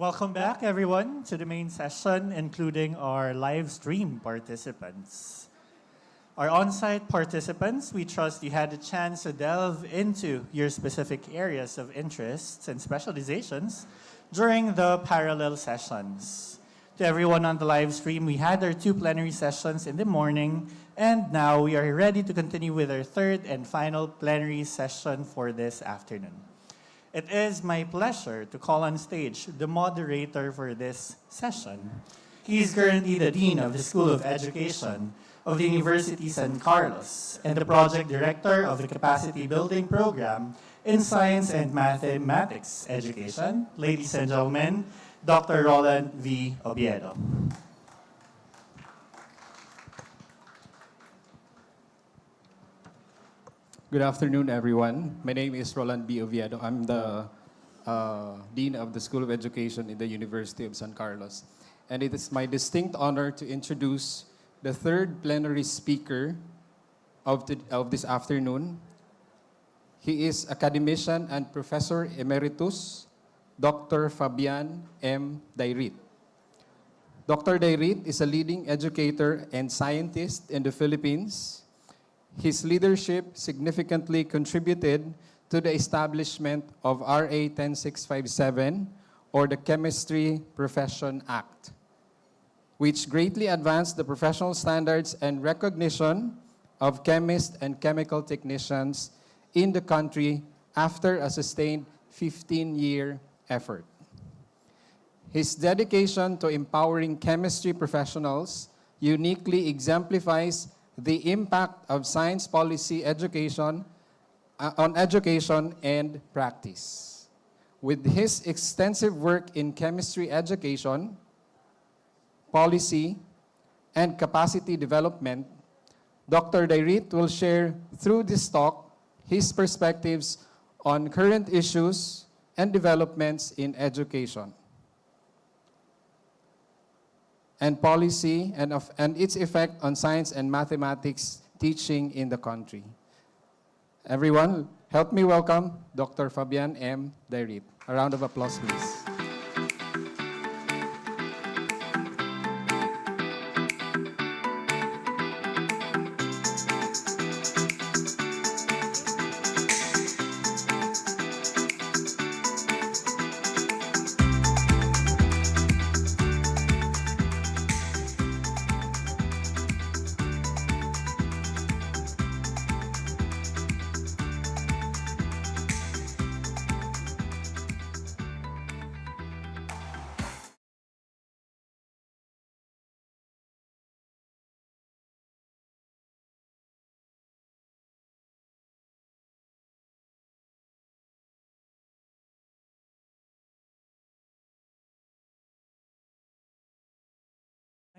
Welcome back, everyone, to the main session, including our live stream participants. Our on-site participants, we trust you had a chance to delve into your specific areas of interests and specializations during the parallel sessions. To everyone on the live stream, we had our 2 plenary sessions in the morning, and now we are ready to continue with our 3rd and final plenary session for this afternoon. It is my pleasure to call on stage the moderator for this session. He is currently the Dean of the School of Education of the University San Carlos and the Project Director of the Capacity Building Program in Science and Mathematics Education. Ladies and gentlemen, Dr. Roland V. Oviedo. Good afternoon, everyone. My name is Roland B. Oviedo. I'm the Dean of the School of Education in the University of San Carlos. And it is my distinct honor to introduce the 3rd plenary speaker of this afternoon. He is academician and Professor Emeritus, Dr. Fabian M. Dairit. Dr. Dairit is a leading educator and scientist in the Philippines. His leadership significantly contributed to the establishment of RA 10657, or the Chemistry Profession Act, which greatly advanced the professional standards and recognition of chemists and chemical technicians in the country after a sustained 15-year effort. His dedication to empowering chemistry professionals uniquely exemplifies the impact of science policy education on education and practice. With his extensive work in chemistry education, policy, and capacity development, Dr. Dairit will share through this talk his perspectives on current issues and developments in education and policy and its effect on science and mathematics teaching in the country. Everyone, help me welcome Dr. Fabian M. Dairit. A round of applause, please.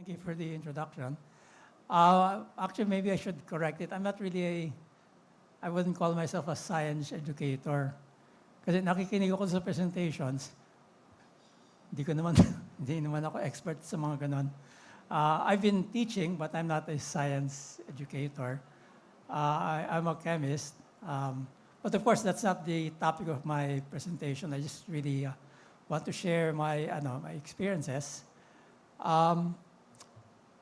Thank you for the introduction. Actually, maybe I should correct it. I'm not really I wouldn't call myself a science educator. Kasi nakikinig ako sa presentations, hindi naman ako expert sa mga ganon. I've been teaching, but I'm not a science educator. I'm a chemist. But of course, that's not the topic of my presentation. I just really want to share my experiences.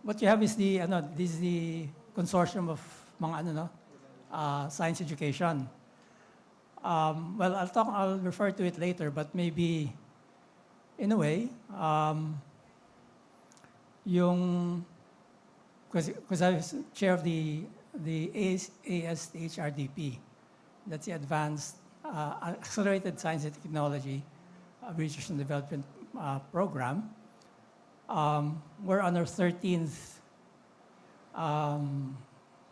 What you have is this is the consortium of mga science education. Well, I'll refer to it later, but maybe in a way, because I was chair of the ASTHRDP, that's the Advanced Accelerated Science and Technology Research and Development Program. We're on our 13th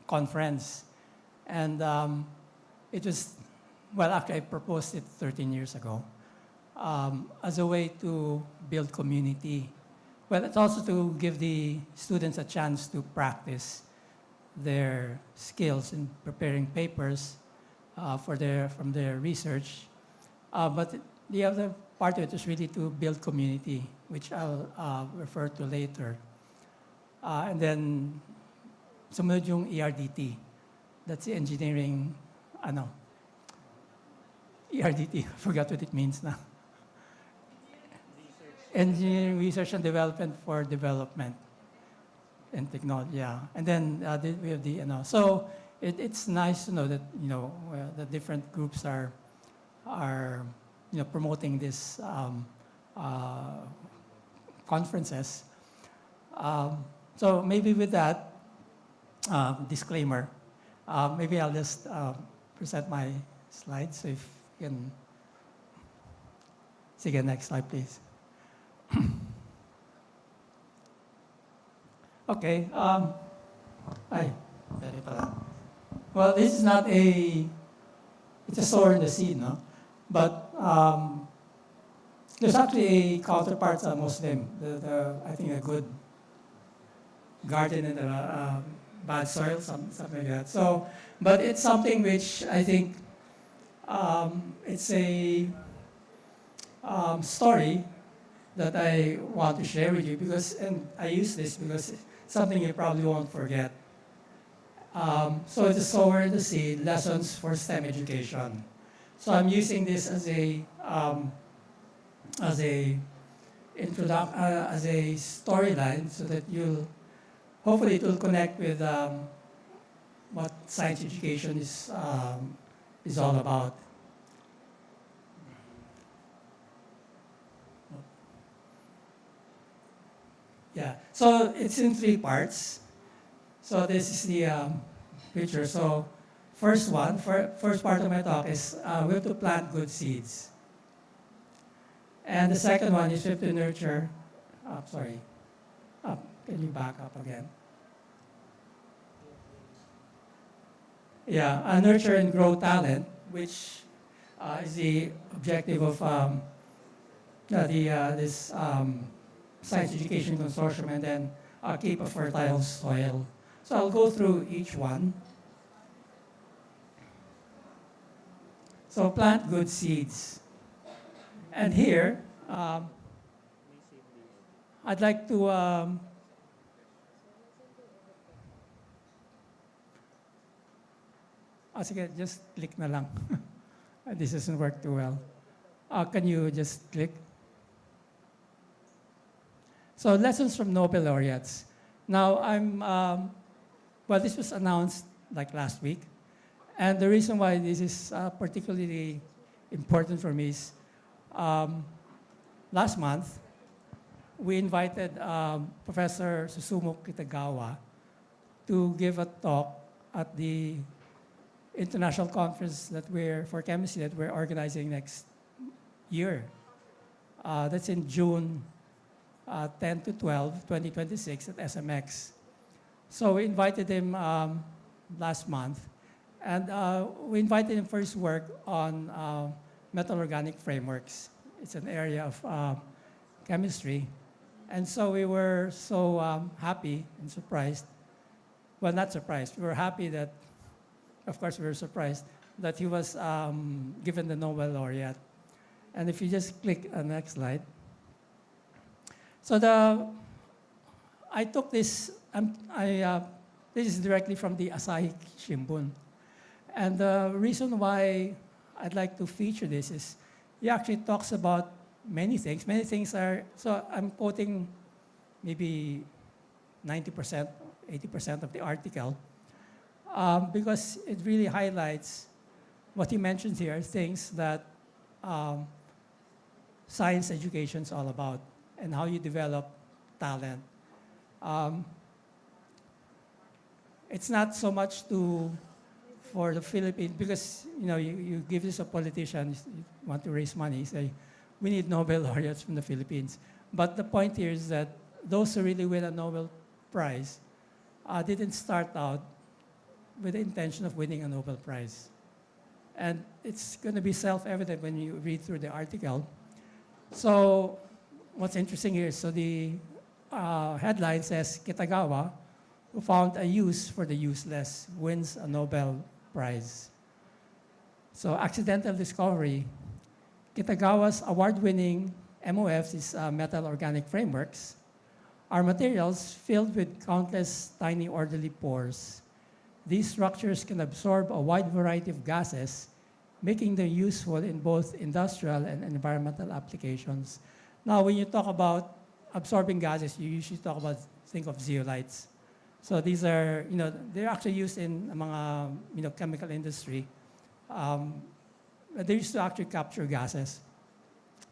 conference. And it was, well, after I proposed it 13 years ago, as a way to build community. Well, it's also to give the students a chance to practice their skills in preparing papers from their research. But the other part of it is really to build community, which I'll refer to later. And then, sumunod yung ERDT. That's the engineering, ERDT, I forgot what it means now. engineering research and development for development and technology. Yeah, and then we have the so it's nice to know that the different groups are promoting this conferences. So maybe with that disclaimer, maybe I'll just present my slides. So if you can see the next slide, please. Okay. Hi. Well, this is not it's a sword in the sea, no? But there's actually a counterpart, a Muslim, I think a good garden in a bad soil, something like that. So, but it's something which I think it's a story that I want to share with you and I use this because it's something you probably won't forget. So it's a sower in the seed, lessons for STEM education. So I'm using this as a storyline so that hopefully it will connect with what science education is all about. Yeah, so it's in 3 parts. So this is the picture. So first part of my talk is we have to plant good seeds. And the second one is we have to nurture, can you back up again? Yeah, nurture and grow talent, which is the objective of this Science Education Consortium, and then keep a fertile soil. So I'll go through each one. So plant good seeds. And here, I'd like to sige, just click na lang. This doesn't work too well. Can you just click? So lessons from Nobel laureates. Now well, this was announced like last week. And the reason why this is particularly important for me is last month, we invited Professor Susumu Kitagawa to give a talk at the international conference for chemistry that we're organizing next year. That's in June 10 to 12, 2026 at SMX. So we invited him last month. And we invited him for his work on metal organic frameworks. It's an area of chemistry. And so we were so happy and surprised. Well, not surprised. We were happy that, of course, we were surprised that he was given the Nobel laureate. And if you just click on the next slide. So I took this, this is directly from the Asahi Shimbun. And the reason why I'd like to feature this is he actually talks about many things. Many things are, so I'm quoting maybe 90%, 80% of the article, because it really highlights what he mentions here, things that science education is all about and how you develop talent. It's not so much for the Philippines, because you give this a politician, you want to raise money, you say, we need Nobel laureates from the Philippines. But the point here is that those who really win a Nobel Prize didn't start out with the intention of winning a Nobel Prize. And it's going to be self-evident when you read through the article. So what's interesting here, so the headline says, Kitagawa, who found a use for the useless, wins a Nobel Prize. So accidental discovery. Kitagawa's award-winning MOFs, is metal organic frameworks, are materials filled with countless tiny orderly pores. These structures can absorb a wide variety of gases, making them useful in both industrial and environmental applications. Now, when you talk about absorbing gases, you usually think of zeolites. So these are, they're actually used in mga, chemical industry. They used to actually capture gases.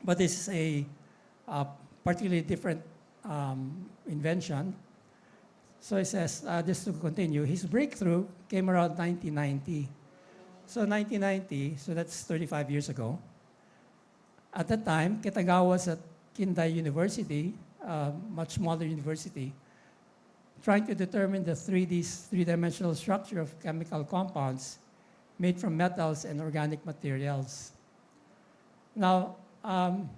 But this is a particularly different invention. So it says, just to continue, his breakthrough came around 1990. So 1990, so that's 35 years ago. At that time, Kitagawa was at Kindai University, much smaller university, trying to determine the three-dimensional structure of chemical compounds made from metals and organic materials. Now, I'm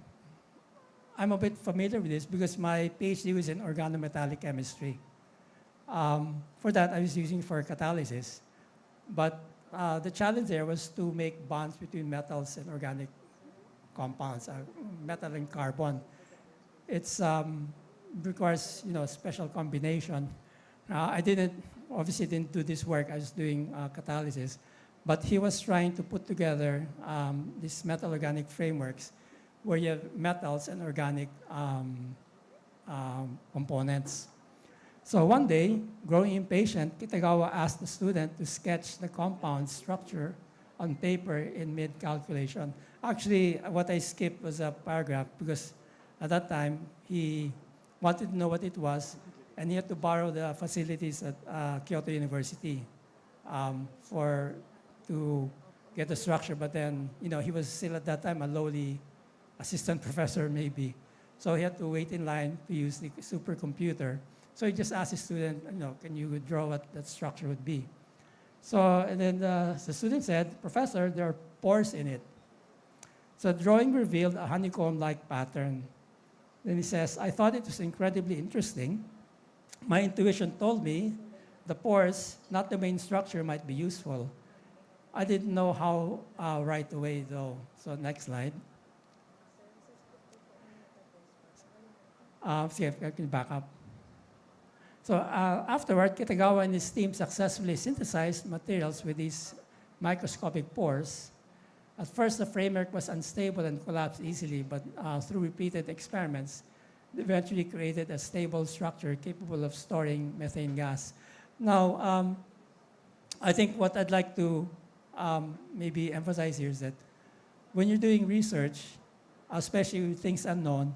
a bit familiar with this because my PhD was in organometallic chemistry. For that, I was using for catalysis. But the challenge there was to make bonds between metals and organic compounds, metal and carbon. It's requires special combination. I obviously didn't do this work. I was doing catalysis, but he was trying to put together these metal organic frameworks where you have metals and organic components. So one day, growing impatient, Kitagawa asked the student to sketch the compound structure on paper in mid-calculation. Actually, what I skipped was a paragraph because at that time, he wanted to know what it was, and he had to borrow the facilities at Kyoto University to get the structure. But then, he was still at that time a lowly assistant professor maybe. So he had to wait in line to use the supercomputer. So he just asked the student, can you draw what that structure would be? So, and then the student said, Professor, there are pores in it. So the drawing revealed a honeycomb-like pattern. Then he says, I thought it was incredibly interesting. My intuition told me the pores, not the main structure, might be useful. I didn't know how right away, though. So next slide. See if I can back up. So afterward, Kitagawa and his team successfully synthesized materials with these microscopic pores. At first, the framework was unstable and collapsed easily, but through repeated experiments, they eventually created a stable structure capable of storing methane gas. Now, I think what I'd like to maybe emphasize here is that when you're doing research, especially with things unknown,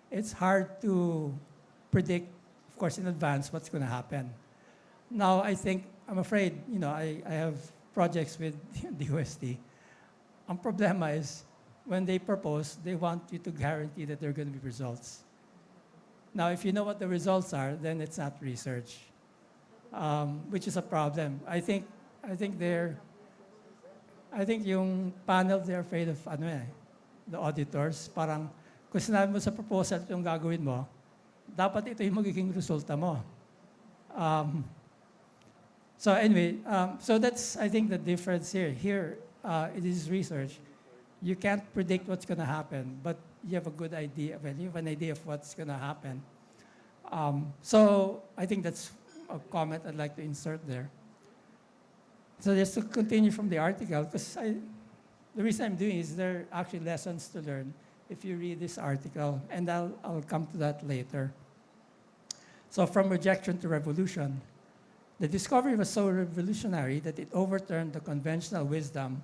it's hard to predict, of course, in advance what's going to happen. Now, I'm afraid, I have projects with the UST. Ang problema is, when they propose, they want you to guarantee that there are going to be results. Now, if you know what the results are, then it's not research, which is a problem. I think yung panel, they're afraid of the auditors. Parang, kung sinabi mo sa proposal yung gagawin mo, dapat ito yung magiging resulta mo. So anyway, so that's, I think, the difference here. Here, it is research. You can't predict what's going to happen, but you have a good idea. Well, you have an idea of what's going to happen. So I think that's a comment I'd like to insert there. So just to continue from the article, because the reason I'm doing is there are actually lessons to learn if you read this article, and I'll come to that later. So from rejection to revolution, the discovery was so revolutionary that it overturned the conventional wisdom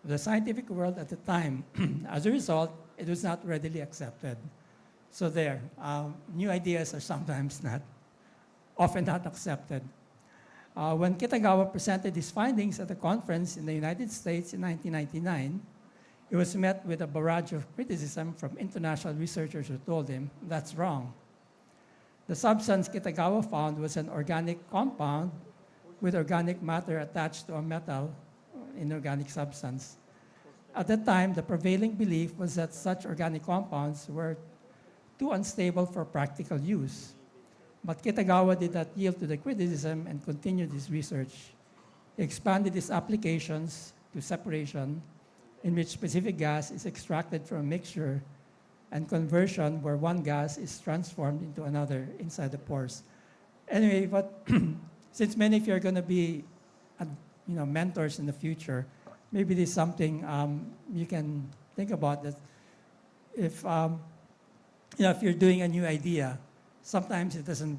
of the scientific world at the time. As a result, it was not readily accepted. So there, new ideas are sometimes often not accepted. When Kitagawa presented his findings at a conference in the United States in 1999, he was met with a barrage of criticism from international researchers who told him that's wrong. The substance Kitagawa found was an organic compound with organic matter attached to a metal, inorganic substance. At that time, the prevailing belief was that such organic compounds were too unstable for practical use. But Kitagawa did not yield to the criticism and continued his research. He expanded his applications to separation, in which specific gas is extracted from a mixture, and conversion, where one gas is transformed into another inside the pores. Anyway, but since many of you are going to be mentors in the future, maybe this is something you can think about, that if if you're doing a new idea, sometimes it doesn't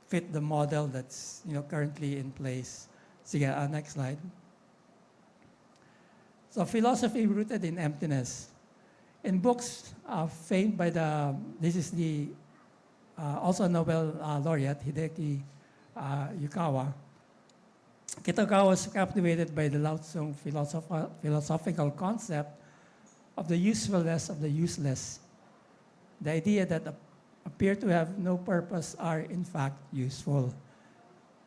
fit the model that's currently in place. Sige, next slide. So philosophy rooted in emptiness. In books famed by this is the also Nobel laureate, Hideki Yukawa. Kitagawa was captivated by the Lao Tzu philosophical concept of the usefulness of the useless. The idea that appear to have no purpose are in fact useful.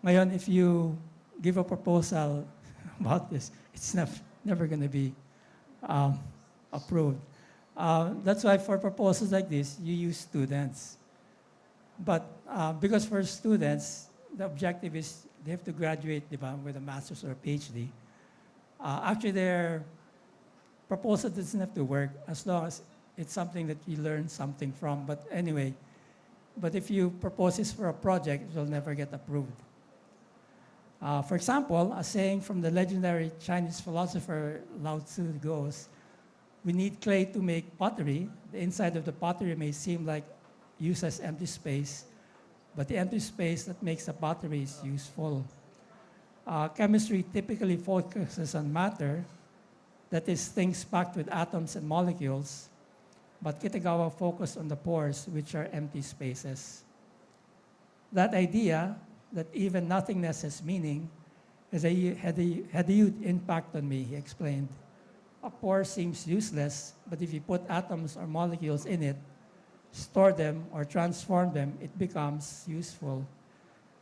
Ngayon, if you give a proposal about this, it's never going to be approved. That's why for proposals like this, you use students. But because for students, the objective is they have to graduate with a master's or a PhD. Actually, their proposal doesn't have to work as long as it's something that you learn something from. But anyway, if you propose this for a project, it will never get approved. For example, a saying from the legendary Chinese philosopher Lao Tzu goes, "We need clay to make pottery. The inside of the pottery may seem like useless empty space, but the empty space that makes the pottery is useful." Chemistry typically focuses on matter, that is, things packed with atoms and molecules, but Kitagawa focused on the pores, which are empty spaces. That idea that even nothingness has meaning had a huge impact on me, he explained. A pore seems useless, but if you put atoms or molecules in it, store them or transform them, it becomes useful.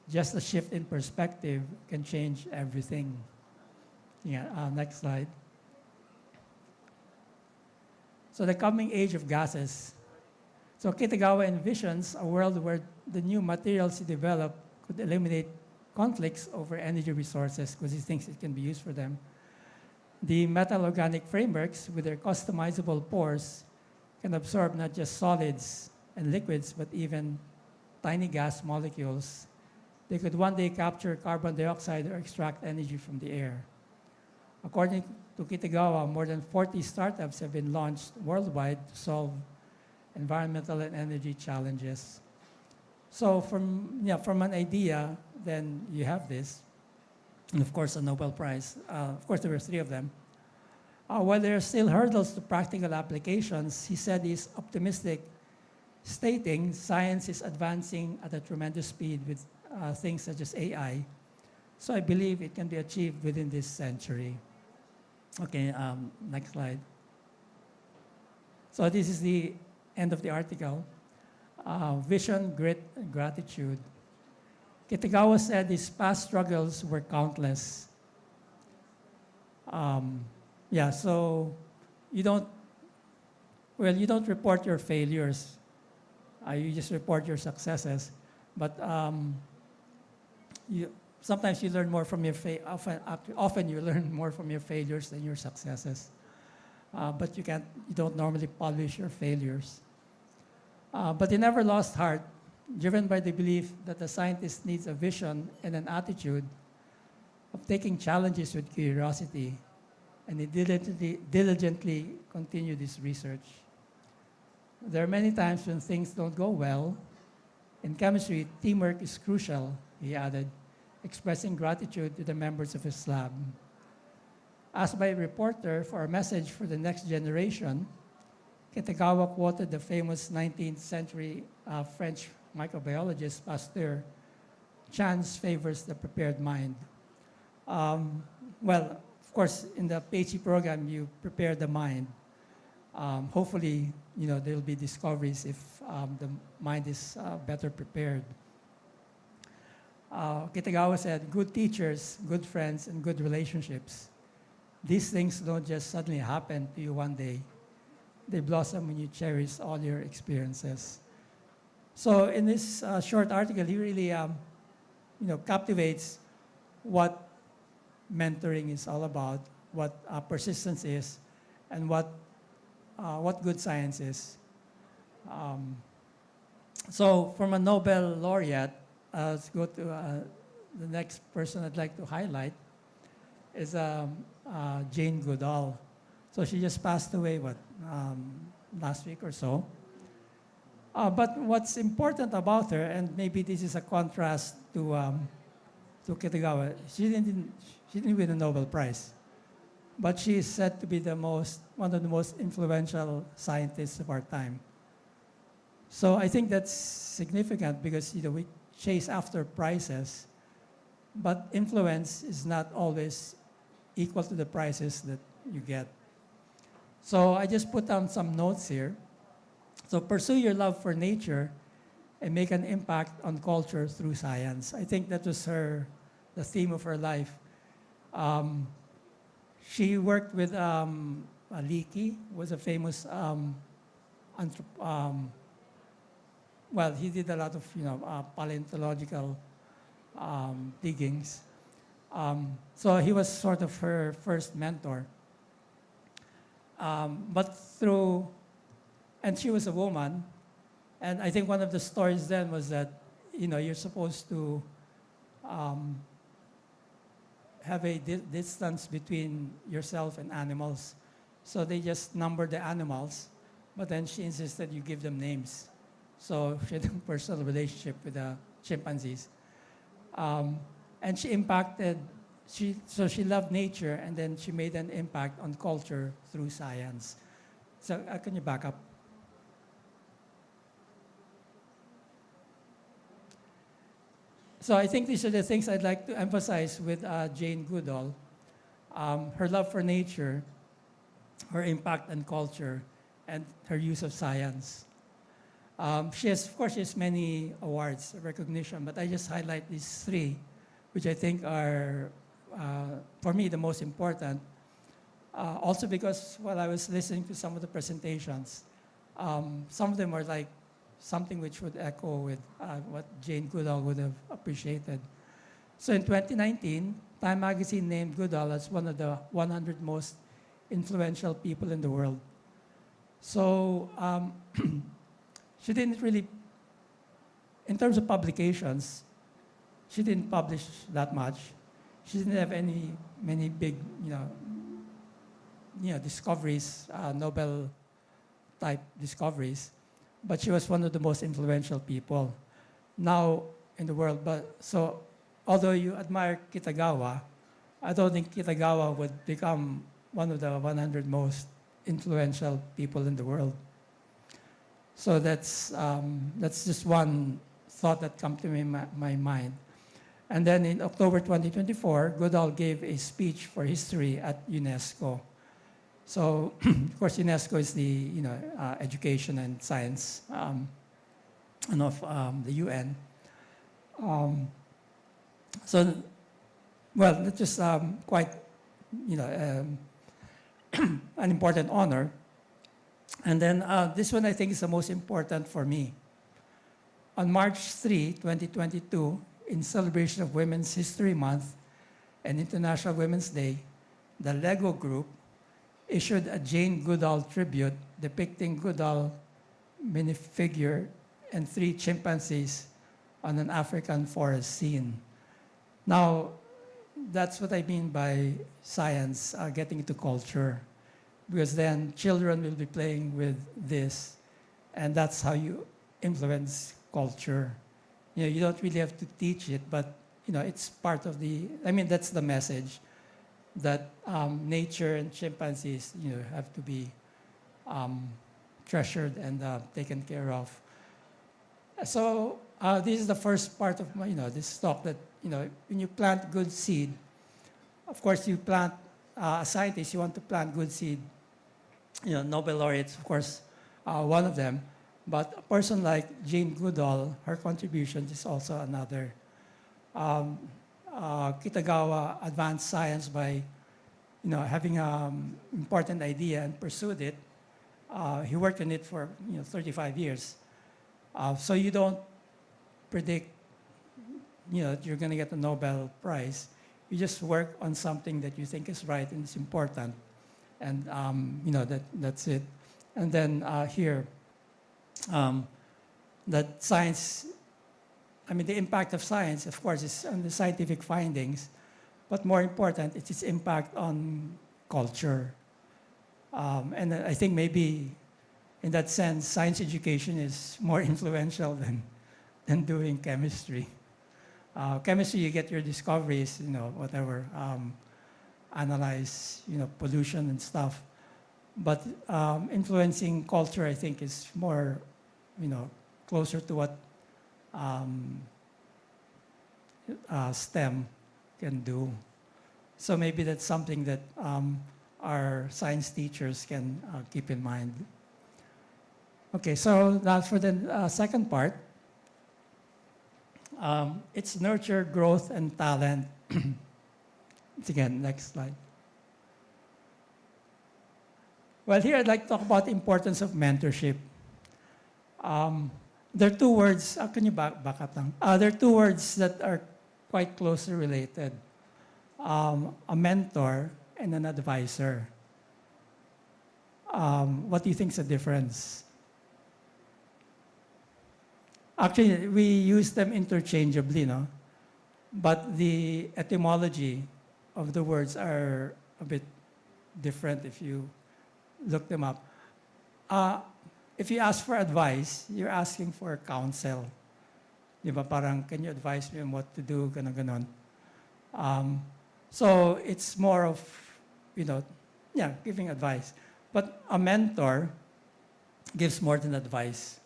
Just a shift in perspective can change everything. Yeah, next slide. So the coming age of gases. So Kitagawa envisions a world where the new materials he developed could eliminate conflicts over energy resources because he thinks it can be used for them. The metal organic frameworks with their customizable pores can absorb not just solids and liquids, but even tiny gas molecules. They could one day capture carbon dioxide or extract energy from the air. According to Kitagawa, more than 40 startups have been launched worldwide to solve environmental and energy challenges. So from an idea, then you have this, and of course a Nobel Prize. Of course, there were 3 of them. While there are still hurdles to practical applications, he said he's optimistic, stating science is advancing at a tremendous speed with things such as AI. So I believe it can be achieved within this century. Okay, next slide. So this is the end of the article. Vision, grit, and gratitude. Kitagawa said his past struggles were countless. So you don't report your failures. You just report your successes. But sometimes you learn more from your often you learn more from your failures than your successes. But you don't normally publish your failures. But he never lost heart, driven by the belief that the scientist needs a vision and an attitude of taking challenges with curiosity, and he diligently continued his research. There are many times when things don't go well. In chemistry, teamwork is crucial, he added, expressing gratitude to the members of his lab. Asked by a reporter for a message for the next generation, Kitagawa quoted the famous 19th century French microbiologist Pasteur, "Chance favors the prepared mind." Of course, in the PhD program, you prepare the mind. Hopefully, there will be discoveries if the mind is better prepared. Kitagawa said, "Good teachers, good friends, and good relationships. These things don't just suddenly happen to you one day. They blossom when you cherish all your experiences." So in this short article, he really captivates what mentoring is all about, what persistence is, and what good science is. So from a Nobel laureate, let's go to the next person I'd like to highlight is Jane Goodall. So she just passed away, last week or so. But what's important about her, and maybe this is a contrast to Kitagawa, she didn't win a Nobel Prize, but she is said to be one of the most influential scientists of our time. So I think that's significant because we chase after prizes, but influence is not always equal to the prizes that you get. So I just put down some notes here. So pursue your love for nature and make an impact on culture through science. I think that was the theme of her life. She worked with Leakey, was a famous well, he did a lot of paleontological diggings. So he was sort of her first mentor. And she was a woman, and I think one of the stories then was that you're supposed to have a distance between yourself and animals. So they just numbered the animals, but then she insisted you give them names. So she had a personal relationship with the chimpanzees. And she loved nature, and then she made an impact on culture through science. So can you back up? So I think these are the things I'd like to emphasize with Jane Goodall. Her love for nature, her impact on culture, and her use of science. She has many awards, recognition, but I just highlight these three, which I think are, for me, the most important. Also because while I was listening to some of the presentations, some of them are like something which would echo with what Jane Goodall would have appreciated. So in 2019, Time Magazine named Goodall as one of the 100 most influential people in the world. So she didn't really, in terms of publications, she didn't publish that much. She didn't have many big, discoveries, Nobel-type discoveries. But she was one of the most influential people now in the world. So although you admire Kitagawa, I don't think Kitagawa would become one of the 100 most influential people in the world. So that's just one thought that comes to my mind. And then in October 2024, Goodall gave a speech for history at UNESCO. So, of course, UNESCO is the education and science of the UN. That's just quite an important honor. And then this one I think is the most important for me. On March 3, 2022, in celebration of Women's History Month and International Women's Day, the Lego Group issued a Jane Goodall tribute depicting Goodall minifigure and 3 chimpanzees on an African forest scene. Now, that's what I mean by science getting into culture, because then children will be playing with this, and that's how you influence culture. You don't really have to teach it, but it's part of that's the message, that nature and chimpanzees have to be treasured and taken care of. So this is the first part of my this talk, that when you plant good seed, of course you plant a scientist, you want to plant good seed. Nobel laureates, of course, one of them, but a person like Jane Goodall, her contribution is also another. Kitagawa advanced science by having an important idea and pursued it. He worked on it for 35 years. So you don't predict that you're going to get a Nobel Prize. You just work on something that you think is right and is important, and that's it. And then that science, the impact of science, of course, is on the scientific findings, but more important, it's its impact on culture. And I think maybe in that sense, science education is more influential than doing chemistry. Chemistry, you get your discoveries, whatever, analyze, pollution and stuff. But influencing culture, I think, is more, closer to what STEM can do. So maybe that's something that our science teachers can keep in mind. Okay, so now for the second part. It's nurture, growth, and talent. Again, next slide. Well, here I'd like to talk about the importance of mentorship. There are two words, can you back up lang? There are two words that are quite closely related. A mentor and an advisor. What do you think is the difference? Actually, we use them interchangeably, no? But the etymology of the words are a bit different if you look them up. If you ask for advice, you're asking for counsel. Di ba? Parang, can you advise me on what to do? Ganon, ganon. So it's more of, giving advice. But a mentor gives more than advice.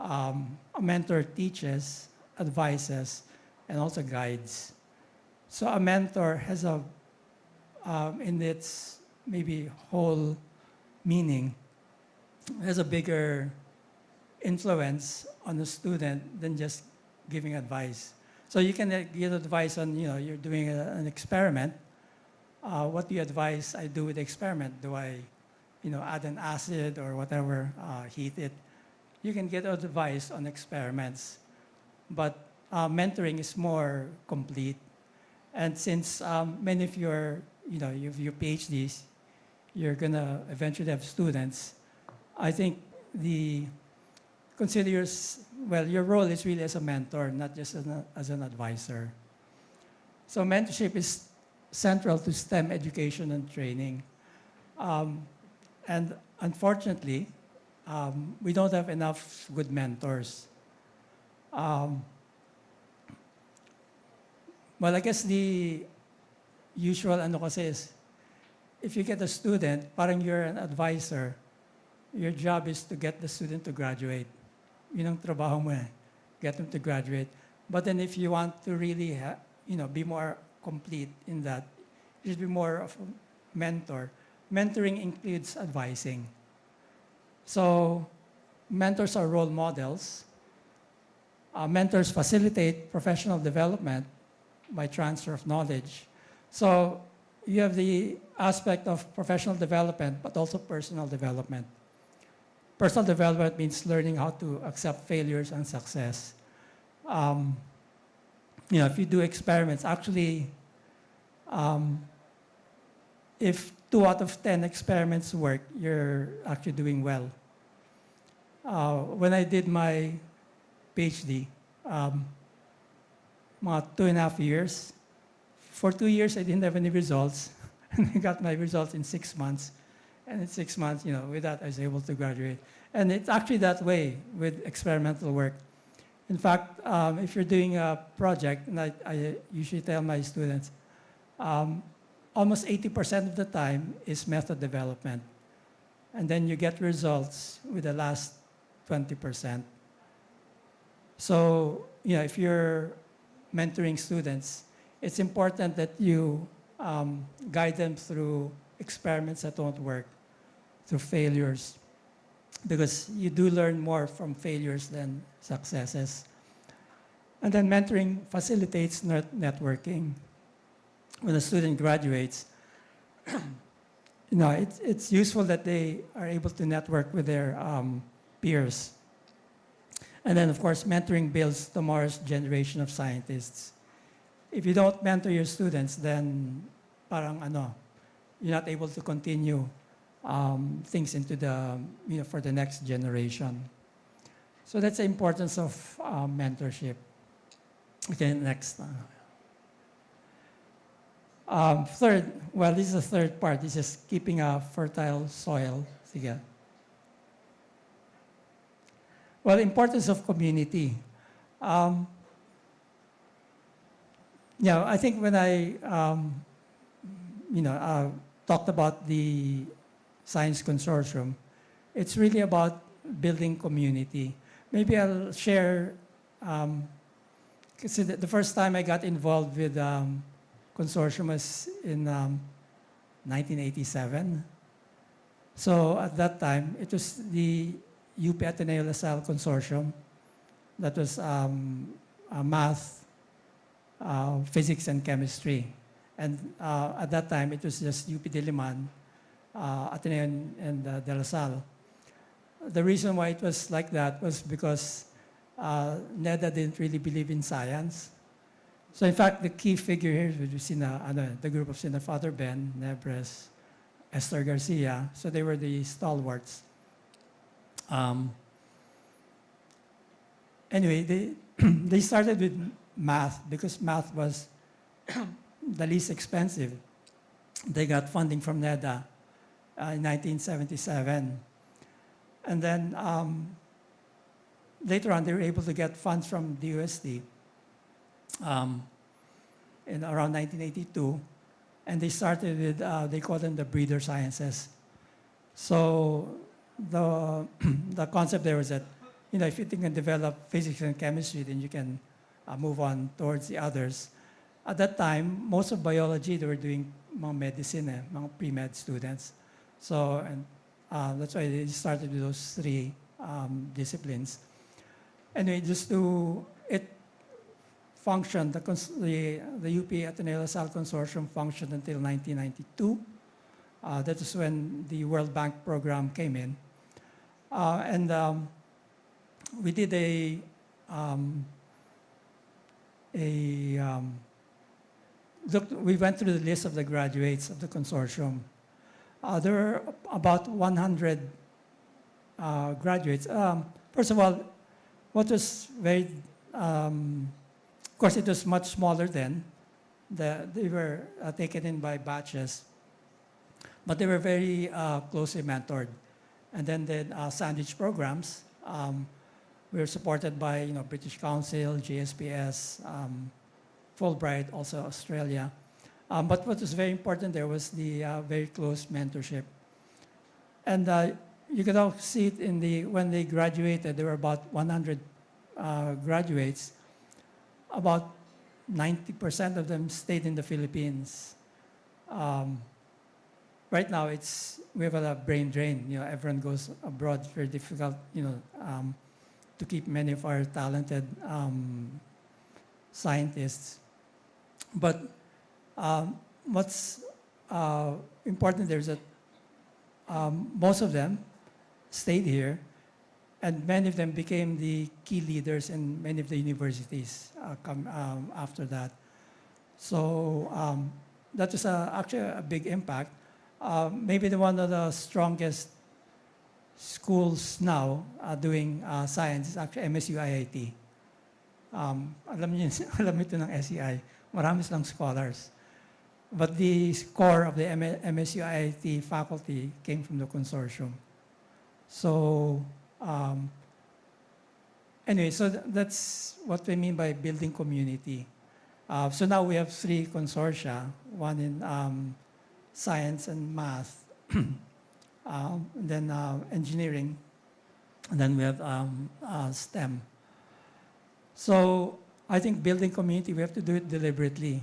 A mentor teaches, advises, and also guides. So a mentor has in its maybe whole meaning, has a bigger influence on the student than just giving advice. So you can give advice on, you're doing an experiment. What do you advise I do with the experiment? Do I, add an acid or whatever, heat it? You can get advice on experiments, but mentoring is more complete. And since many of your, you have your PhDs, you're gonna eventually have students. I think your role is really as a mentor, not just as an advisor. So mentorship is central to STEM education and training. And unfortunately, we don't have enough good mentors. Well, I guess the usual kasi is, if you get a student, parang you're an advisor, your job is to get the student to graduate. Yun ang trabaho mo get them to graduate. But then if you want to really, be more complete in that, you should be more of a mentor. Mentoring includes advising. So mentors are role models. Mentors facilitate professional development by transfer of knowledge. So you have the aspect of professional development, but also personal development. Personal development means learning how to accept failures and success. If you do experiments, actually, if 2 out of 10 experiments work, you're actually doing well. When I did my PhD, mga 2.5 years, for 2 years I didn't have any results, and I got my results in 6 months. And in 6 months, with that I was able to graduate. And it's actually that way with experimental work. In fact, if you're doing a project, and I usually tell my students, almost 80% of the time is method development. And then you get results with the last 20%. So, if you're mentoring students, it's important that you guide them through experiments that don't work, through failures, because you do learn more from failures than successes. And then mentoring facilitates networking. When a student graduates, it's useful that they are able to network with their peers. And then, of course, mentoring builds tomorrow's generation of scientists. If you don't mentor your students, then parang you're not able to continue things into for the next generation. So that's the importance of mentorship. Okay, next. Third, well, this is the third part. This is keeping a fertile soil. Sige. Well, importance of community. Um, yeah, I think when I, talked about the science consortium, it's really about building community. Maybe I'll share, because the first time I got involved with consortium was in 1987. So at that time, it was the UP Ateneo LaSalle Consortium. That was math, physics, and chemistry. And at that time, it was just UP Diliman, Ateneo, and De La Salle. The reason why it was like that was because NEDA didn't really believe in science. So in fact, the key figure here is the group of Sina Father Ben, Nebres, Esther Garcia. So they were the stalwarts. Anyway, they started with math because math was the least expensive. They got funding from NEDA in 1977. And then later on, they were able to get funds from DOST in around 1982. And they started with, they call them the breeder sciences. So the concept there was that, if you can develop physics and chemistry, then you can move on towards the others. At that time, most of biology, they were doing mga medicine, mga pre-med students. So, and that's why they started with those three disciplines. Anyway, it functioned, the UP Ateneo LaSalle Consortium functioned until 1992. That is when the World Bank program came in. We did we went through the list of the graduates of the consortium. There were about 100 graduates. First of all, what was very, of course, it was much smaller then. They were taken in by batches, but they were very closely mentored. And then the sandwich programs. We were supported by British Council, JSPS, Fulbright, also Australia. But what was very important there was the very close mentorship. And you could all see it when they graduated, there were about 100 graduates. About 90% of them stayed in the Philippines. Right now, we have a brain drain. Everyone goes abroad. It's very difficult, to keep many of our talented scientists. But what's important there is that most of them stayed here, and many of them became the key leaders in many of the universities after that. So that was actually a big impact. Maybe one of the strongest schools now doing science is actually MSU IIT. Alam niyo ito ng SEI. Marami silang scholars. But the core of the MSU IIT faculty came from the consortium. So anyway, so that's what we mean by building community. So now we have 3 consortia, one in science and math, and then engineering, and then we have STEM. So I think building community, we have to do it deliberately.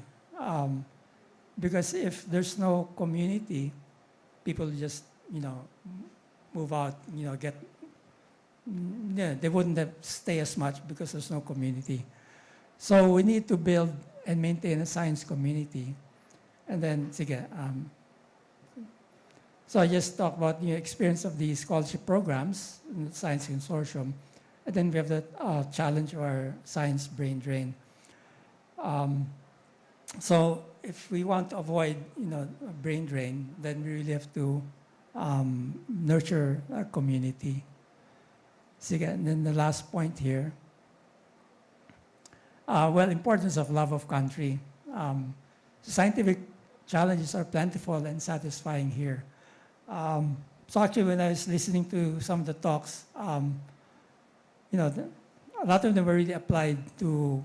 Because if there's no community, people just, move out, they wouldn't stay as much because there's no community. So we need to build and maintain a science community. And then, so I just talked about the experience of the scholarship programs in the Science Consortium. And then we have the challenge of our science brain drain. So if we want to avoid, a brain drain, then we really have to nurture a community. And then the last point here. Importance of love of country. Scientific challenges are plentiful and satisfying here. So actually, when I was listening to some of the talks, a lot of them were really applied to,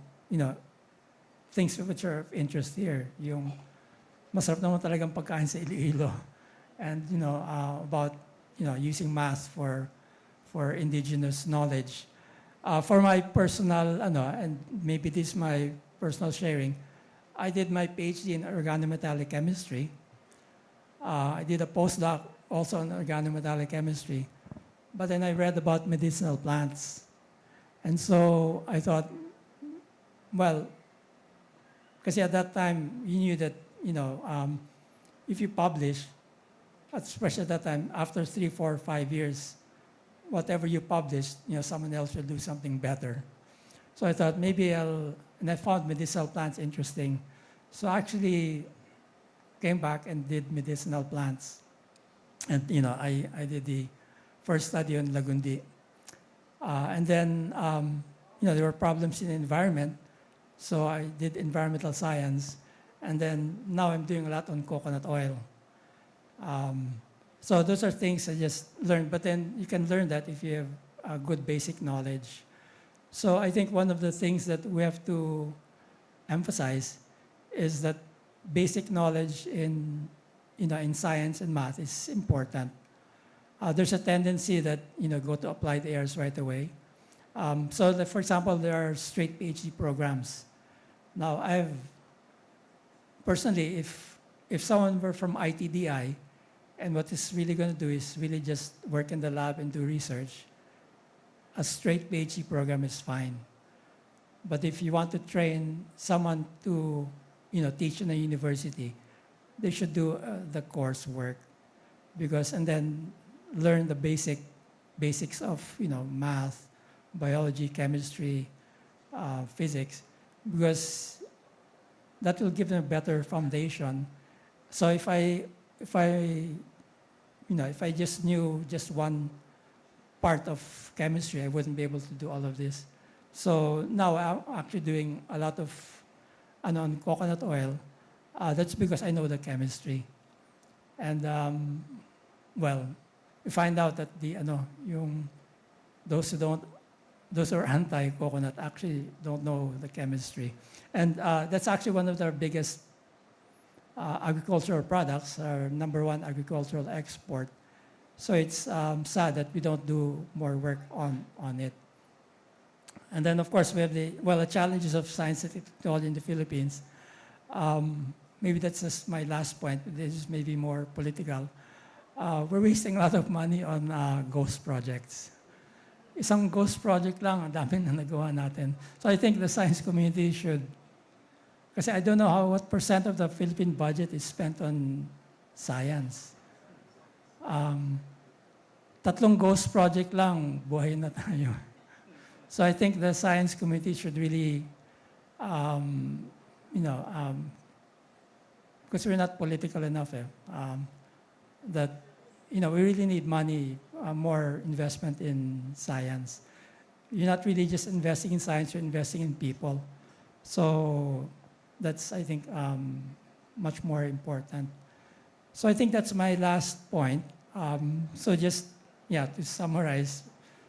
things which are of interest here. Yung masarap naman talagang pagkain sa Iloilo. And, about, using math for indigenous knowledge. For my personal, and maybe this is my personal sharing, I did my PhD in organometallic chemistry. I did a postdoc also on organometallic chemistry. But then I read about medicinal plants. And so I thought, well, because at that time you knew that, if you publish, especially at that time, after 3, 4, 5 years, whatever you published, someone else will do something better. So I thought maybe and I found medicinal plants interesting. So I actually came back and did medicinal plants. And, I did the first study on Lagundi. And then, there were problems in the environment. So I did environmental science. And then now I'm doing a lot on coconut oil. So those are things I just learned. But then you can learn that if you have a good basic knowledge. So I think one of the things that we have to emphasize is that basic knowledge in science and math is important. There's a tendency that, go to applied areas right away. So that, for example, there are straight PhD programs. Now, personally, if someone were from ITDI, and what it's really going to do is really just work in the lab and do research, a straight PhD program is fine. But if you want to train someone to, teach in a university, they should do the coursework, and then learn the basics of, math, biology, chemistry, physics, because that will give them a better foundation. So if I just knew just one part of chemistry, I wouldn't be able to do all of this. So now I'm actually doing a lot of on coconut oil. That's because I know the chemistry. And we find out that those who are anti-coconut actually don't know the chemistry. And that's actually one of our biggest agricultural products, our #1 agricultural export. So it's sad that we don't do more work on it. And then, of course, we have the challenges of science and technology in the Philippines. Maybe that's just my last point. This is maybe more political. We're wasting a lot of money on ghost projects. Isang ghost project lang, ang dami na nagawa natin. So I think the science community should, kasi I don't know what % of the Philippine budget is spent on science. 3 ghost project lang, buhay na tayo. So I think the science community should really, because we're not political enough, that, we really need money, more investment in science. You're not really just investing in science, you're investing in people. So that's, I think, much more important. So I think that's my last point. So just, to summarize,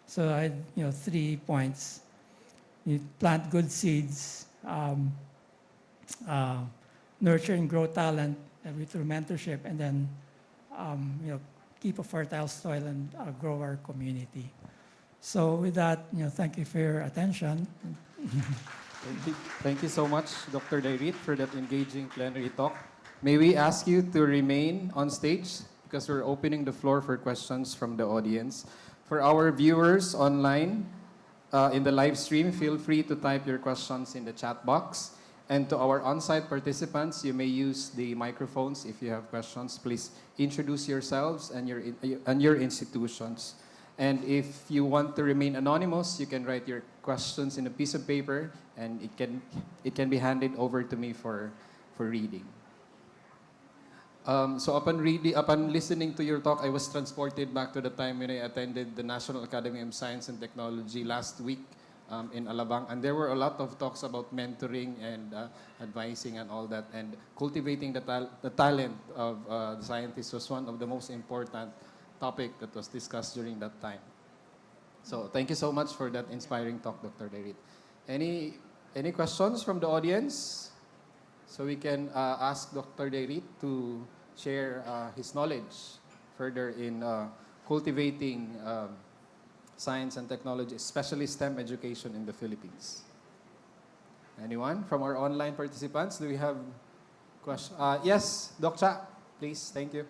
so I, 3 points. You plant good seeds, nurture and grow talent through mentorship, and then, keep a fertile soil and grow our community. So with that, thank you for your attention. Thank you so much, Dr. Dairit, for that engaging plenary talk. May we ask you to remain on stage because we're opening the floor for questions from the audience. For our viewers online, in the live stream, feel free to type your questions in the chat box. And to our on-site participants, you may use the microphones if you have questions. Please introduce yourselves and your institutions. And if you want to remain anonymous, you can write your questions in a piece of paper, and it can be handed over to me for reading. So upon listening to your talk, I was transported back to the time when I attended the National Academy of Science and Technology last week in Alabang, and there were a lot of talks about mentoring and advising and all that, and cultivating the talent of the scientists was one of the most important topic that was discussed during that time. So thank you so much for that inspiring talk, Dr. Derit. Any questions from the audience? So we can ask Dr. Derit to share his knowledge further in cultivating science and technology, especially STEM education in the Philippines. Anyone from our online participants? Do we have questions? Yes, Doc Cha, please. Thank you.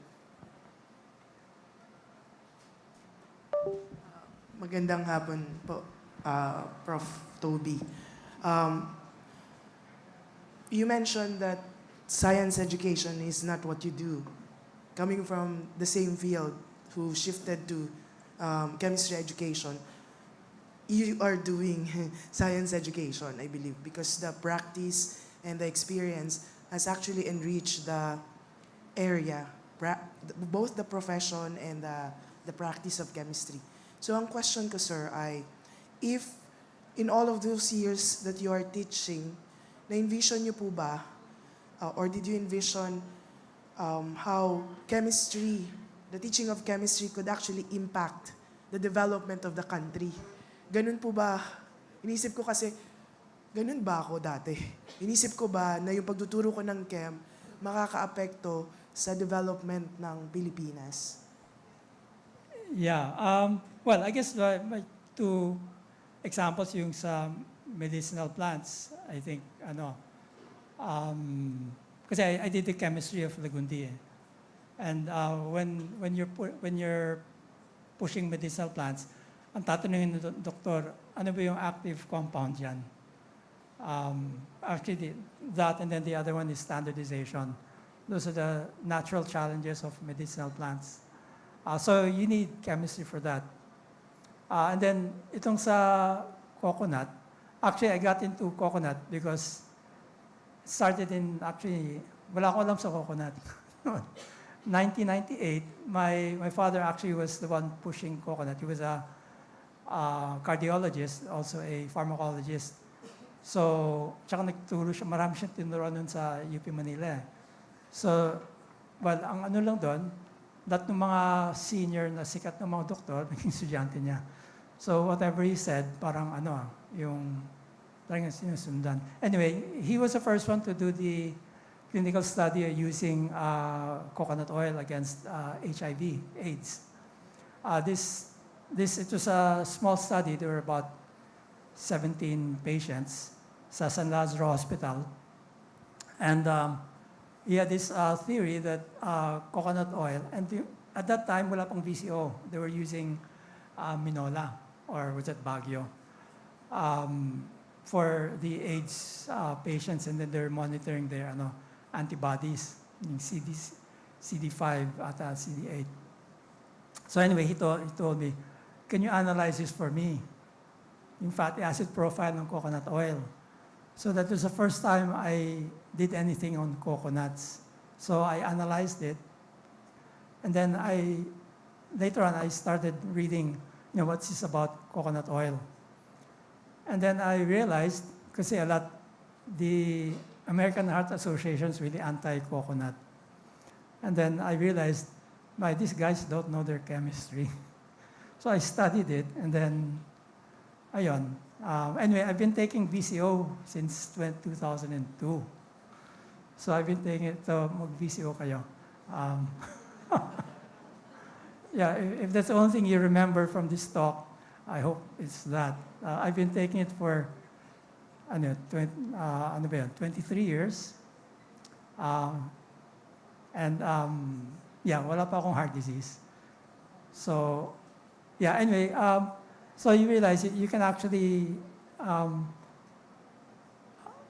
Magandang hapon po, Prof. Toby. You mentioned that science education is not what you do. Coming from the same field who shifted to chemistry education, you are doing science education, I believe, because the practice and the experience has actually enriched the area, both the profession and the practice of chemistry. So ang question ko, sir, ay if in all of those years that you are teaching, na-envision niyo po ba, or did you envision how chemistry, the teaching of chemistry could actually impact the development of the country? Ganun po ba? Inisip ko kasi, ganun ba ako dati? Inisip ko ba na yung pagtuturo ko ng chem makaka-apekto sa development ng Pilipinas? Yeah. Well, I guess my two examples yung sa medicinal plants. I think, kasi I did the chemistry of Lagundi. And when you're pushing medicinal plants, ang tatanungin ng doktor, ano ba yung active compound yan? Actually, that and then the other one is standardization. Those are the natural challenges of medicinal plants. So you need chemistry for that. And then, itong sa coconut, actually, I got into coconut because it started in, actually, wala ko alam sa coconut. 1998, my father actually was the one pushing coconut. He was a cardiologist, also a pharmacologist. So, tsaka nagturo siya, marami siyang tinuruan nun sa UP Manila. So, well, ang ano lang doon, lahat ng mga senior na sikat ng mga doktor, naging estudyante niya. So, whatever he said, parang yung parang sinusundan. Anyway, he was the first one to do the clinical study using coconut oil against HIV, AIDS. It was a small study. There were about 17 patients sa San Lazaro Hospital. And he had this theory that coconut oil, and at that time, wala pang VCO. They were using Minola, or was it Baguio, for the AIDS patients, and then they're monitoring their antibodies, yung CD5 at CD8. So anyway, he told me, can you analyze this for me? Yung fatty acid profile ng coconut oil. So that was the first time I did anything on coconuts. So I analyzed it. And then later on, I started reading, what's this about coconut oil. And then I realized, kasi the American Heart Association is really anti-coconut. And then I realized, these guys don't know their chemistry. So I studied it, and then, ayun. Anyway, I've been taking VCO since 2002. So I've been taking it, mag-VCO kayo. Yeah, if that's the only thing you remember from this talk, I hope it's that. I've been taking it for 23 years. And wala pa akong heart disease. So, yeah, anyway, so you realize you can actually,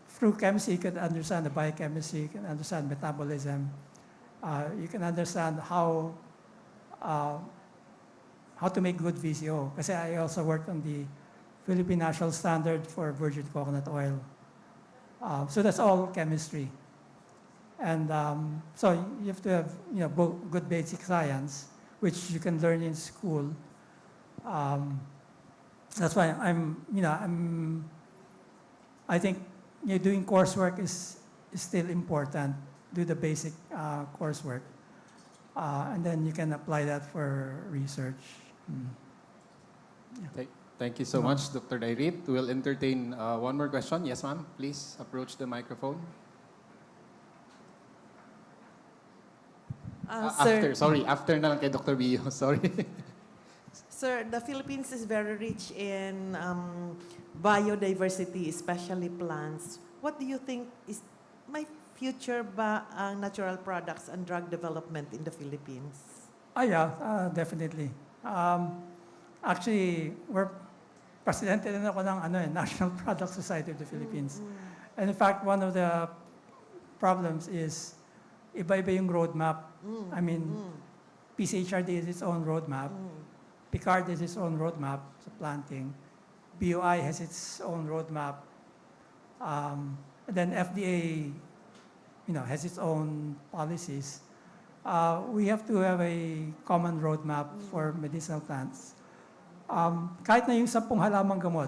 through chemistry, you can understand the biochemistry, you can understand metabolism, you can understand how to make good VCO. Kasi I also worked on the Philippine National Standard for Virgin Coconut Oil. So that's all chemistry. And so you have to have good basic science, which you can learn in school. That's why I think doing coursework is still important. Do the basic coursework. And then you can apply that for research. Thank you so much, Dr. Dairit. We'll entertain one more question. Yes, ma'am. Please approach the microphone. After na lang kay Dr. Bio. Sorry. Sir, the Philippines is very rich in biodiversity, especially plants. What do you think is my future natural products and drug development in the Philippines? Yeah, definitely. Actually, we're presidente din ako ng National Product Society of the Philippines. And in fact, one of the problems is iba-iba yung roadmap. I mean, PCHRD is its own roadmap. PICARD has its own roadmap sa planting. BOI has its own roadmap. And then FDA, has its own policies. We have to have a common roadmap for medicinal plants. Kahit na yung 10 halamang gamot,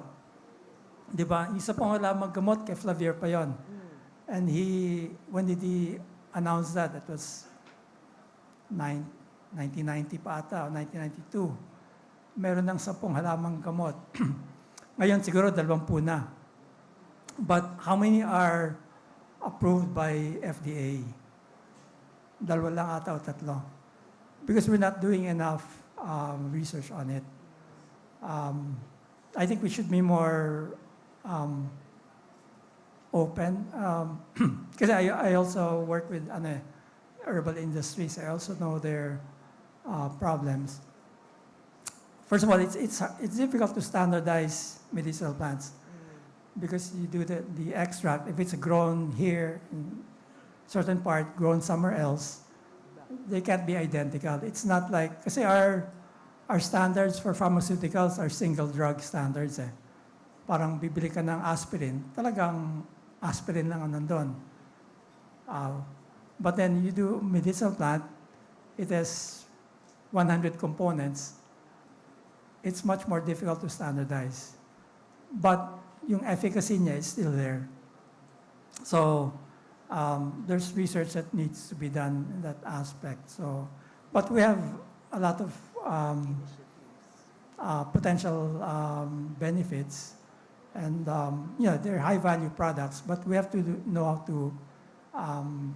di ba? Yung 10 halamang gamot, kay Flavier pa yon. And when did he announce that? That was 1990 pa ata, o 1992. Meron ng 10 halamang gamot. Ngayon siguro 20 na. But how many are approved by FDA? 2 lang ata o 3. Because we're not doing enough research on it. I think we should be more open. Because I also work with herbal industries. I also know their problems. First of all, it's difficult to standardize medicinal plants because you do the extract. If it's grown here in certain part, grown somewhere else, they can't be identical. It's not like, kasi our standards for pharmaceuticals are single drug standards. Parang bibili ka ng aspirin, talagang aspirin lang ang nandun. But then you do medicinal plant, it has 100 components. It's much more difficult to standardize. But yung efficacy niya is still there. So there's research that needs to be done in that aspect. So, but we have a lot of potential benefits, and they're high-value products. But we have to know how to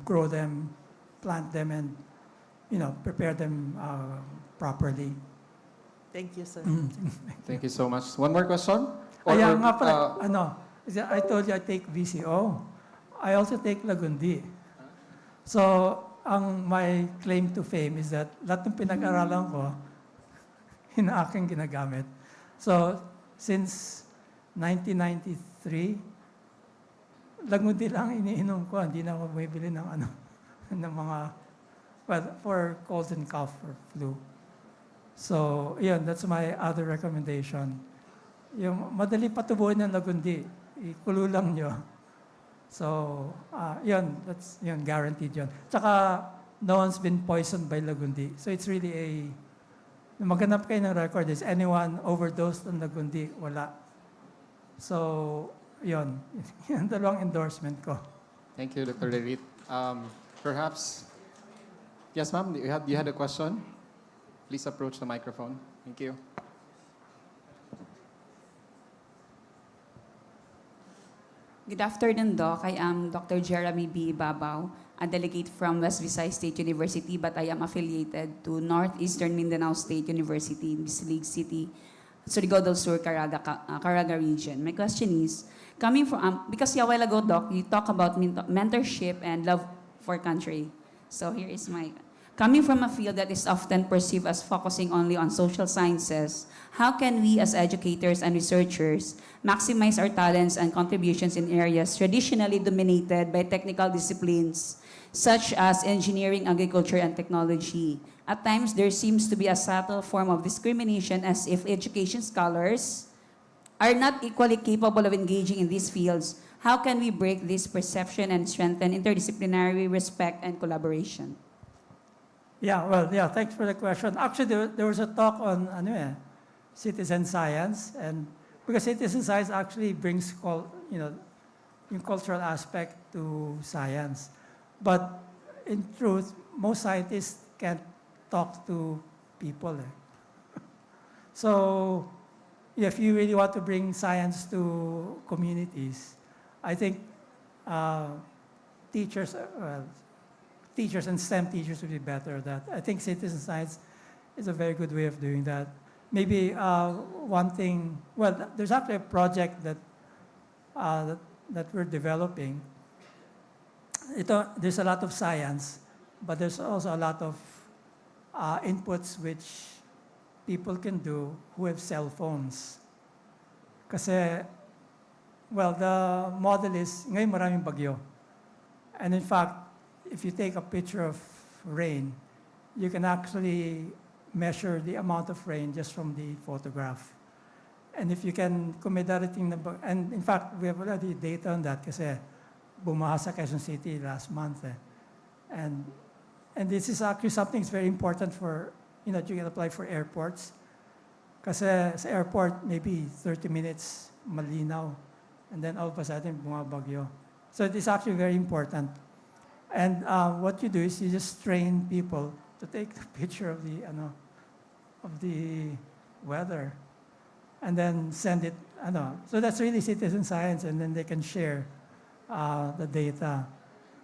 grow them, plant them, and prepare them properly. Thank you, sir. Thank you so much. One more question? Kaya nga pala, I told you I take VCO. I also take Lagundi. So, my claim to fame is that lahat ng pinag-aralan ko, aking ginagamit. So, since 1993, Lagundi lang iniinom ko. Hindi na ako bumibili ng ng mga, for colds and cough or flu. So, that's my other recommendation. Yung madali patubuhin ng Lagundi, ikulo lang nyo. So, that's guaranteed yun. Tsaka, no one's been poisoned by Lagundi. So, it's really maganap kayo ng record, is anyone overdosed on Lagundi? Wala. So, yun. Yan dalawang endorsement ko. Thank you, Dr. Dairit. Perhaps, yes, ma'am, you had a question? Please approach the microphone. Thank you. Good afternoon, Doc. I am Dr. Jeremy B. Ibabaw, a delegate from West Visayas State University, but I am affiliated to Northeastern Mindanao State University, Bislig City, Surigao del Sur, Caraga region. My question is, coming from, because a while ago, Doc, you talk about mentorship and love for country. So here is my, coming from a field that is often perceived as focusing only on social sciences, how can we as educators and researchers maximize our talents and contributions in areas traditionally dominated by technical disciplines, such as engineering, agriculture, and technology? At times, there seems to be a subtle form of discrimination as if education scholars are not equally capable of engaging in these fields. How can we break this perception and strengthen interdisciplinary respect and collaboration? Thanks for the question. Actually, there was a talk on citizen science, and because citizen science actually brings yung cultural aspect to science. But in truth, most scientists can't talk to people. So if you really want to bring science to communities, I think teachers, teachers and STEM teachers would be better at that. I think citizen science is a very good way of doing that. Maybe one thing, well, there's actually a project that we're developing. There's a lot of science, but there's also a lot of inputs which people can do who have cell phones. Kasi, well, the model is, ngayon maraming bagyo. And in fact, if you take a picture of rain, you can actually measure the amount of rain just from the photograph. And if you can, kung may darating na, and in fact, we have already data on that kasi bumaha sa Quezon City last month. And this is actually something that's very important for, you know, you can apply for airports. Kasi sa airport, maybe 30 minutes malinaw. And then all of a sudden, bumabagyo. So it is actually very important. And what you do is you just train people to take a picture of the weather and then send it. So that's really citizen science, and then they can share the data.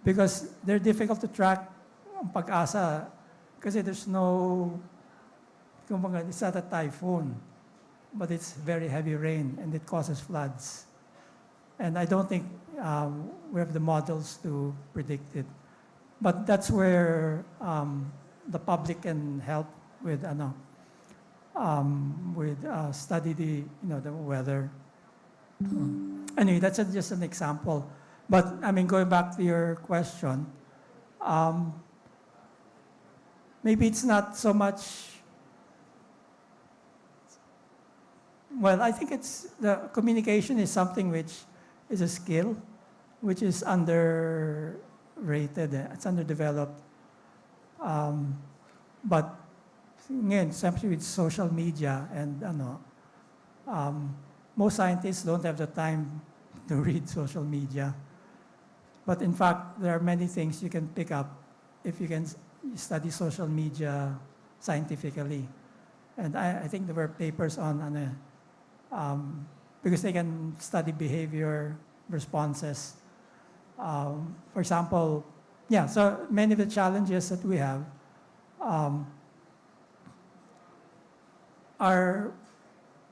Because they're difficult to track ang pag-asa kasi there's no, kumbaga, it's not a typhoon, but it's very heavy rain and it causes floods. And I don't think we have the models to predict it. But that's where the public can help with study the weather. Anyway, that's just an example. But I mean, going back to your question, maybe it's not so much. Well, I think the communication is something which is a skill, which is underrated. It's underdeveloped. But ngayon, especially with social media and most scientists don't have the time to read social media. But in fact, there are many things you can pick up if you can study social media scientifically. And I think there were papers on because they can study behavior responses. For example, so many of the challenges that we have are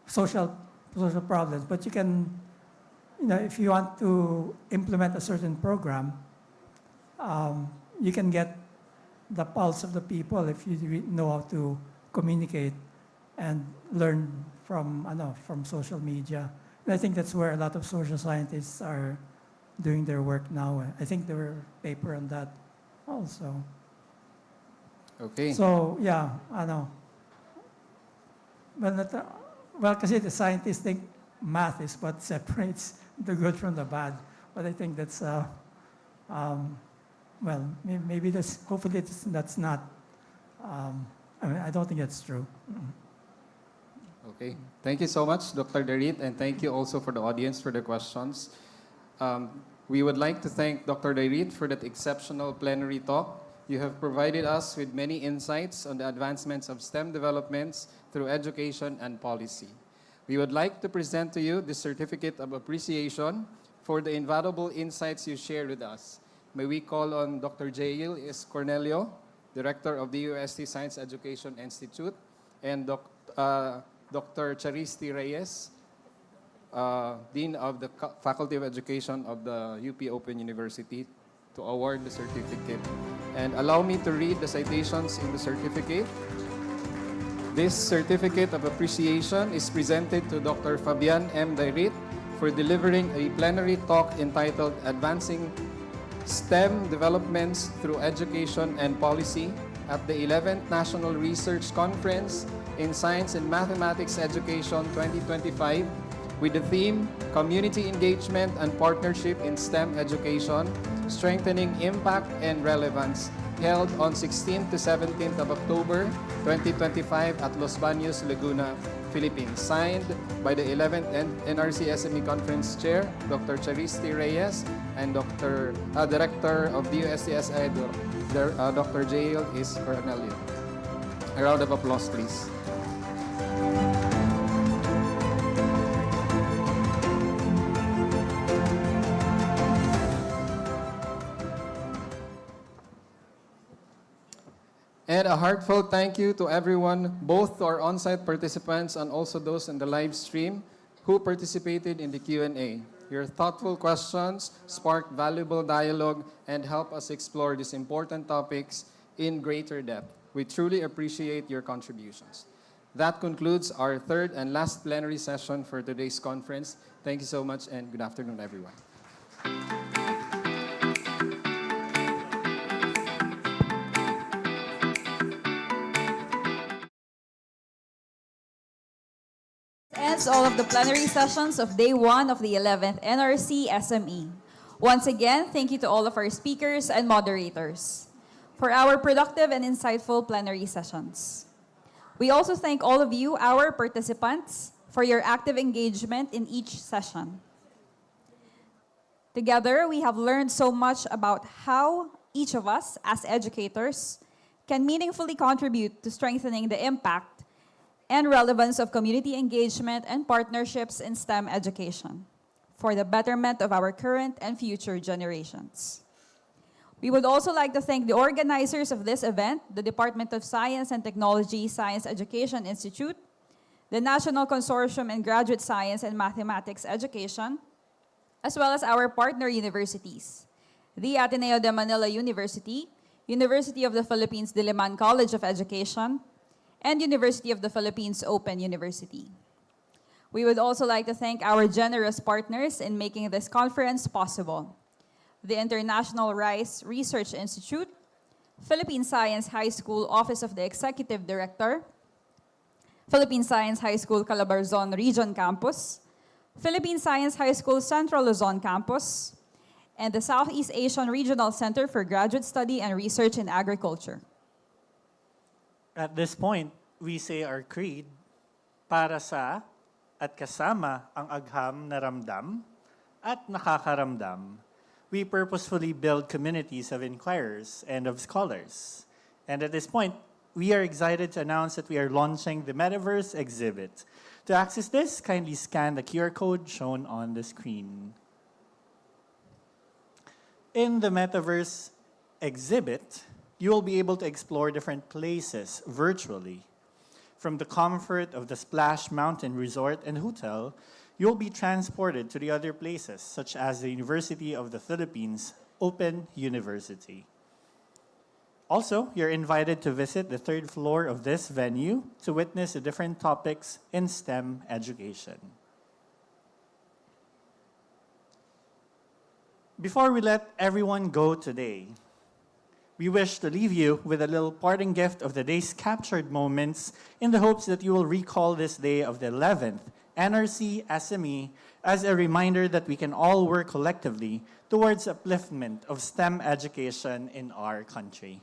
social problems, but you can, if you want to implement a certain program, you can get the pulse of the people if you know how to communicate and learn from social media. And I think that's where a lot of social scientists are doing their work now. I think there were paper on that also. Okay. So, I know. Well, kasi the scientists think math is what separates the good from the bad. But I think that's, maybe hopefully that's not, I don't think that's true. Okay. Thank you so much, Dr. Darit, and thank you also for the audience for the questions. We would like to thank Dr. Darit for that exceptional plenary talk. You have provided us with many insights on the advancements of STEM developments through education and policy. We would like to present to you the Certificate of Appreciation for the invaluable insights you shared with us. May we call on Dr. 𝐍𝐚𝐿 Cornelio, Director of the UST Science Education Institute, and Dr. 𝐶haristy Reyes, Dean of the Faculty of Education of the UP Open University, to award the certificate. And allow me to read the citations in the certificate. This Certificate of Appreciation is presented to Dr. Fabian M. Darit for delivering a plenary talk entitled Advancing STEM Developments Through Education and Policy at the 11th National Research Conference in Science and Mathematics Education 2025 with the theme Community Engagement and Partnership in STEM Education, Strengthening Impact and Relevance, held on 16th to 17th of October 2025 at Los Baños, Laguna, Philippines. Signed by the 11th NRC SME Conference Chair, Dr. 𝐶haristy Reyes, and Director of DOST-SEI, Dr. 𝐍𝐚𝐿 Cornelio. A round of applause, please. And a heartfelt thank you to everyone, both to our on-site participants and also those in the live stream who participated in the Q&A. Your thoughtful questions sparked valuable dialogue and help us explore these important topics in greater depth. We truly appreciate your contributions. That concludes our third and last plenary session for today's conference. Thank you so much and good afternoon, everyone. Ends all of the plenary sessions of day 1 of the 11th NRC SME. Once again, thank you to all of our speakers and moderators for our productive and insightful plenary sessions. We also thank all of you, our participants, for your active engagement in each session. Together, we have learned so much about how each of us, as educators, can meaningfully contribute to strengthening the impact and relevance of community engagement and partnerships in STEM education for the betterment of our current and future generations. We would also like to thank the organizers of this event, the Department of Science and Technology Science Education Institute, the National Consortium in Graduate Science and Mathematics Education, as well as our partner universities, the Ateneo de Manila University, University of the Philippines Diliman College of Education, and University of the Philippines Open University. We would also like to thank our generous partners in making this conference possible: the International Rice Research Institute, Philippine Science High School Office of the Executive Director, Philippine Science High School Calabarzon Region Campus, Philippine Science High School Central Luzon Campus, and the Southeast Asian Regional Center for Graduate Study and Research in Agriculture. At this point, we say our creed, para sa at kasama ang agham na ramdam at nakakaramdam. We purposefully build communities of inquirers and of scholars. And at this point, we are excited to announce that we are launching the Metaverse exhibit. To access this, kindly scan the QR code shown on the screen. In the Metaverse exhibit, you will be able to explore different places virtually. From the comfort of the Splash Mountain Resort and Hotel, you'll be transported to the other places, such as the University of the Philippines Open University. Also, you're invited to visit the third floor of this venue to witness the different topics in STEM education. Before we let everyone go today, we wish to leave you with a little parting gift of the day's captured moments in the hopes that you will recall this day of the 11th NRC SME as a reminder that we can all work collectively towards upliftment of STEM education in our country.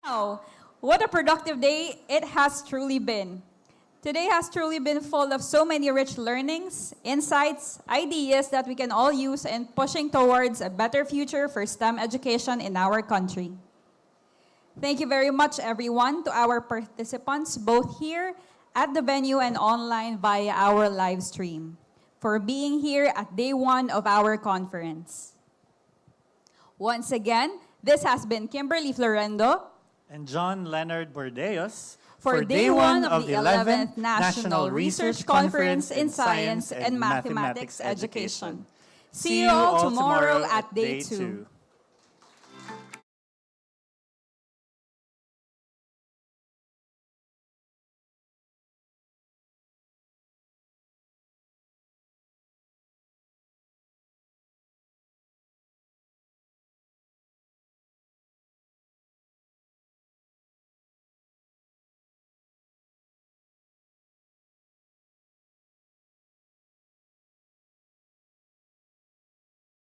Wow, what a productive day it has truly been. Today has truly been full of so many rich learnings, insights, ideas that we can all use in pushing towards a better future for STEM education in our country. Thank you very much, everyone, to our participants, both here at the venue and online via our live stream, for being here at day one of our conference. Once again, this has been Kimberly Florendo And John Leonard Bordeos for day one of the 11th National Research Conference in Science and Mathematics Education. See you all tomorrow at day 2.